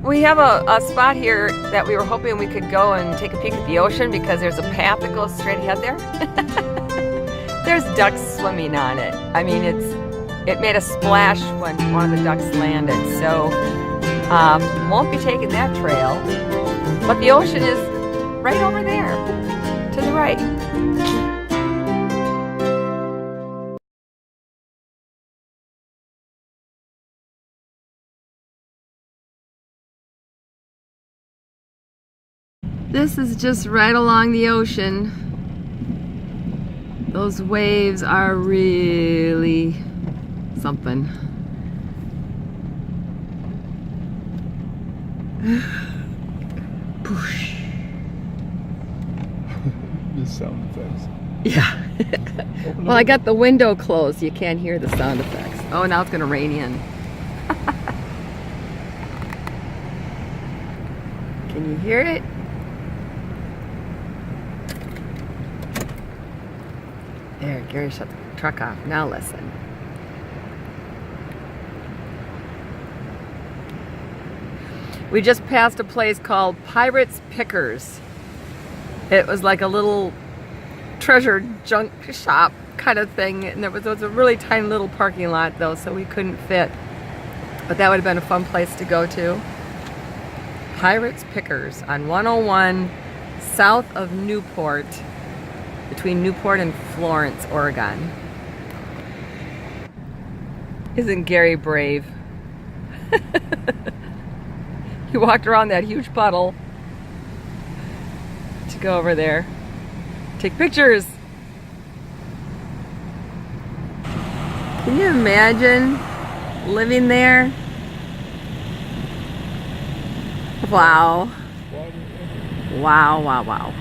We have a spot here that we were hoping we could go and take a peek at the ocean because there's a path that goes straight ahead there. There's ducks swimming on it. I mean, it made a splash when one of the ducks landed, so won't be taking that trail. But the ocean is right over there, to the right. This is just right along the ocean. Those waves are really something. Poosh. The sound effects. Yeah. Well, I got the window closed. You can't hear the sound effects. Oh, now it's gonna rain in. Can you hear it? There, Gary shut the truck off. Now listen. We just passed a place called Pirates Pickers. It was like a little treasure junk shop kind of thing, and there was a really tiny little parking lot though, so we couldn't fit. But that would have been a fun place to go to. Pirates Pickers on 101 south of Newport, between Newport and Florence, Oregon. Isn't Gary brave? He walked around that huge puddle to go over there, take pictures. Can you imagine living there? Wow. Wow, wow, wow.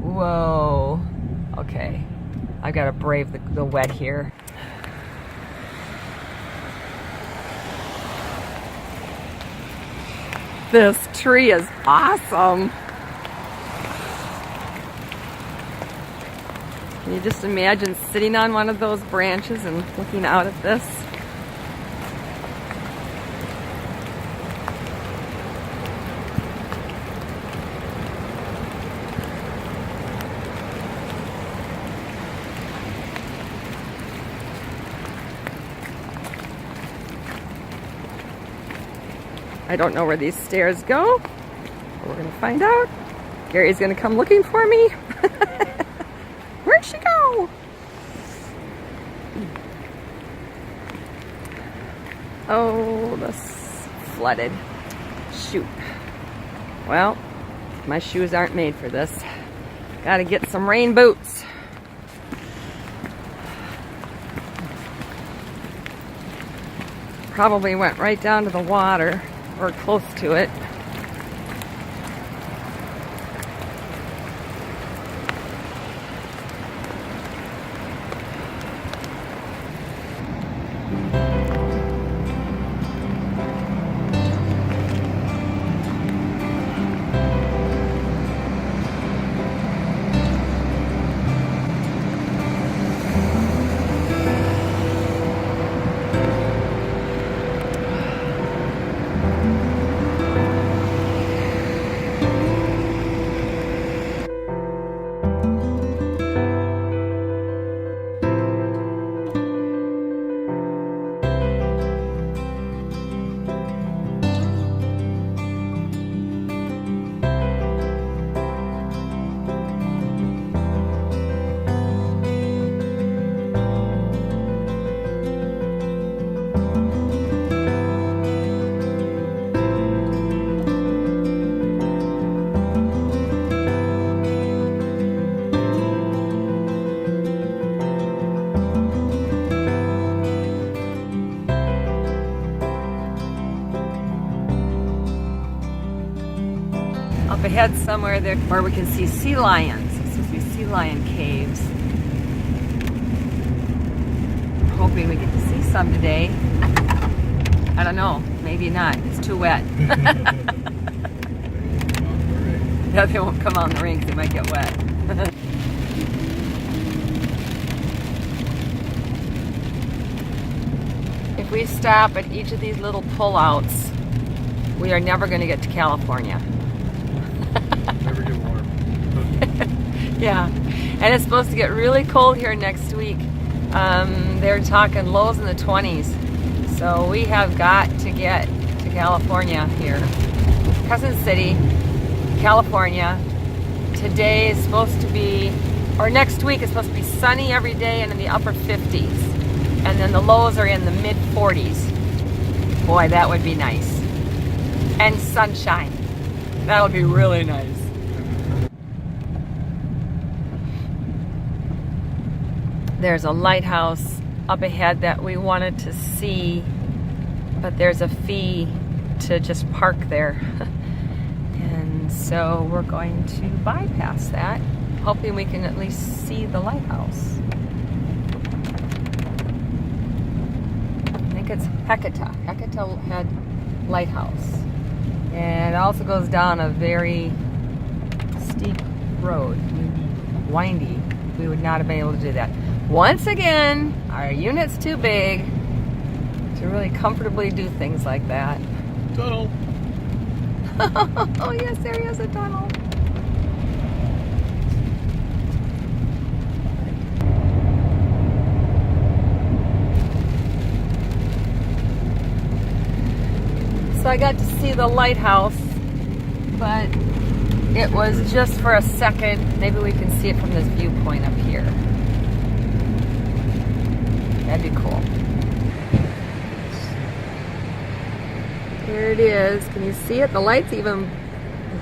Whoa. Okay. I gotta brave the wet here. This tree is awesome. Can you just imagine sitting on one of those branches and looking out at this? I don't know where these stairs go, but we're gonna find out. Gary's gonna come looking for me. Where'd she go? Oh, this flooded. Shoot. Well, my shoes aren't made for this. Gotta get some rain boots. Probably went right down to the water, or close to it. up ahead somewhere there where we can see sea lions. It's supposed to be sea lion caves. I'm hoping we get to see some today. I don't know, maybe not. It's too wet. Yeah, they won't come on the rings, they might get wet. If we stop at each of these little pullouts, we are never going to get to California. Never get warm. Yeah, and it's supposed to get really cold here next week. They're talking lows in the 20s. So we have got to get to California here. Crescent City, California. Today is supposed to be, or next week is supposed to be sunny every day and in the upper 50s. And then the lows are in the mid 40s. Boy, that would be nice. And sunshine. That would be really nice. There's a lighthouse up ahead that we wanted to see, but there's a fee to just park there. And so we're going to bypass that, hoping we can at least see the lighthouse. I think it's Hecata Head Lighthouse. And it also goes down a very steep road, windy. We would not have been able to do that. Once again, our unit's too big to really comfortably do things like that. Tunnel. Oh yes, there is a tunnel. So I got to see the lighthouse, but it was just for a second. Maybe we can see it from this viewpoint up here. That'd be cool. There it is. Can you see it? The light's even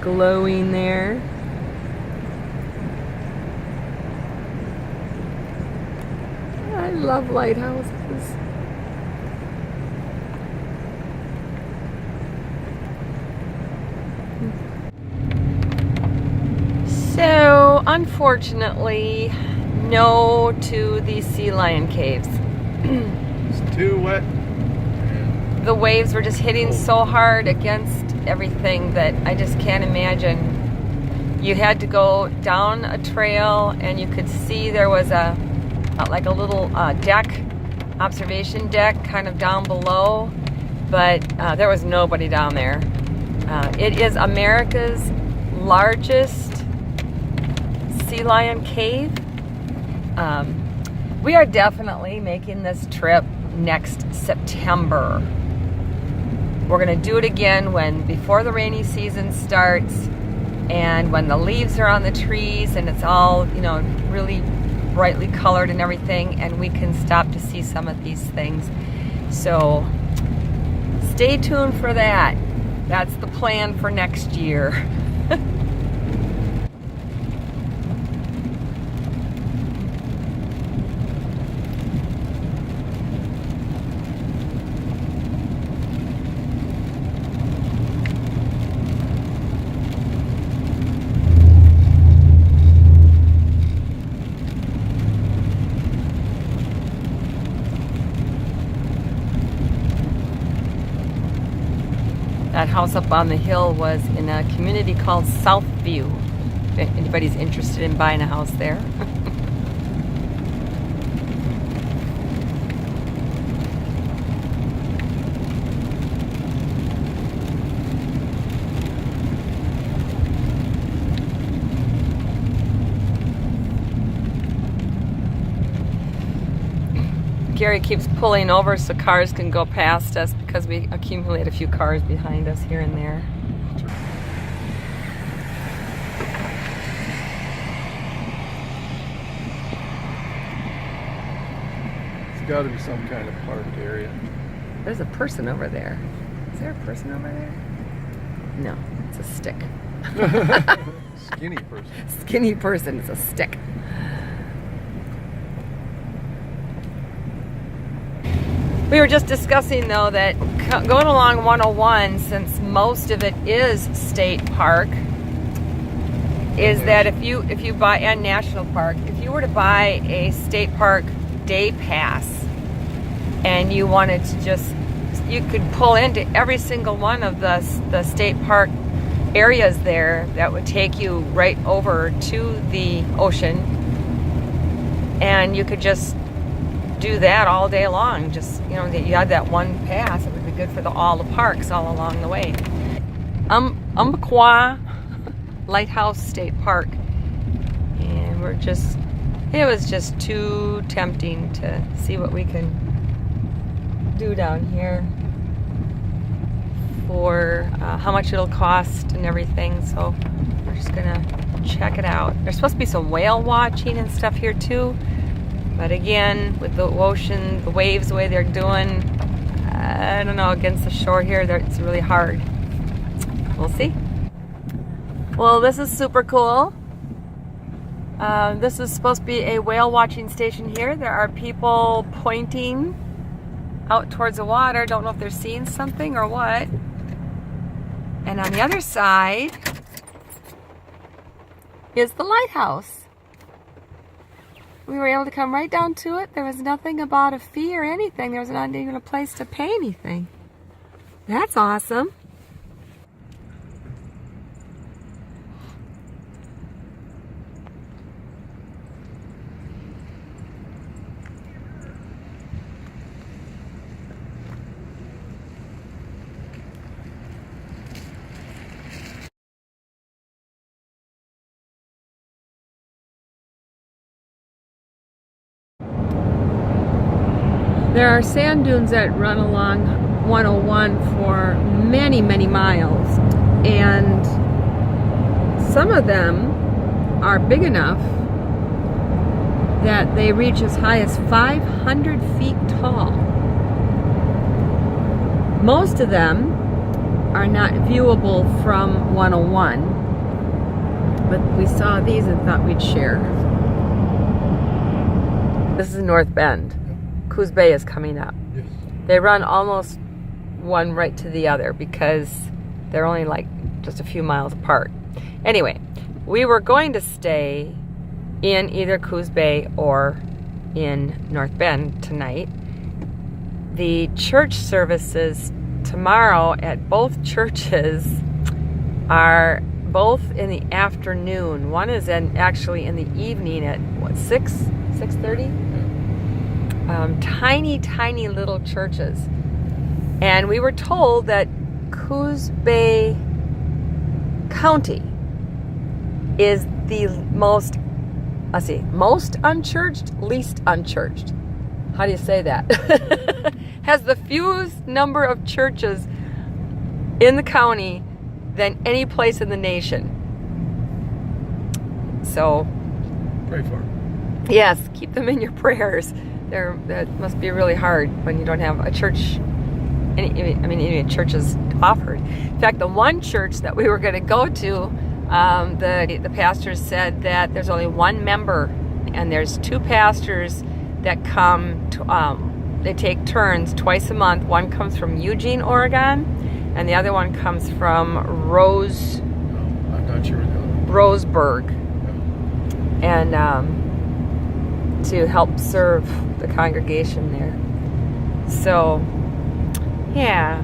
glowing there. I love lighthouses. So, unfortunately, no to the sea lion caves. It's too wet. The waves were just hitting so hard against everything that I just can't imagine. You had to go down a trail and you could see there was like a little deck, observation deck kind of down below, but there was nobody down there. It is America's largest sea lion cave. We are definitely making this trip next September. We're going to do it again before the rainy season starts and when the leaves are on the trees and it's all, you know, really brightly colored and everything, and we can stop to see some of these things. So stay tuned for that. That's the plan for next year. That house up on the hill was in a community called Southview. If anybody's interested in buying a house there. Gary keeps pulling over so cars can go past us because we accumulate a few cars behind us here and there. It's got to be some kind of parked area. There's a person over there. Is there a person over there? No, it's a stick. Skinny person. Skinny person, it's a stick. We were just discussing, though, that going along 101, since most of it is state park, is that if you buy, and national park, if you were to buy a state park day pass and you wanted to just, you could pull into every single one of the state park areas there that would take you right over to the ocean, and you could just do that all day long. Just, you know, you had that one pass. It would be good for all the parks all along the way. Umpqua Lighthouse State Park, and it was just too tempting to see what we can do down here for how much it'll cost and everything. So we're just gonna check it out. There's supposed to be some whale watching and stuff here too, but again, with the ocean, the waves, the way they're doing, I don't know, against the shore here, it's really hard. We'll see. Well, this is super cool. This is supposed to be a whale watching station here. There are people pointing out towards the water. Don't know if they're seeing something or what. And on the other side is the lighthouse. We were able to come right down to it. There was nothing about a fee or anything. There was not even a place to pay anything. That's awesome. There are sand dunes that run along 101 for many, many miles, and some of them are big enough that they reach as high as 500 feet tall. Most of them are not viewable from 101, but we saw these and thought we'd share. This is North Bend. Coos Bay is coming up. Yes. They run almost one right to the other because they're only like just a few miles apart. Anyway, we were going to stay in either Coos Bay or in North Bend tonight. The church services tomorrow at both churches are both in the afternoon. One is actually in the evening at what, 6:30? Tiny, tiny little churches. And we were told that Coos Bay County is the most unchurched, least unchurched. How do you say that? Has the fewest number of churches in the county than any place in the nation. So, Pray for them. yes, keep them in your prayers. That must be really hard when you don't have a church, any churches offered. In fact, the one church that we were going to go to, the pastor said that there's only one member, and there's two pastors that come to, they take turns twice a month. One comes from Eugene, Oregon, and the other one comes from I'm not sure. Roseburg, and to help serve the congregation there. So, yeah.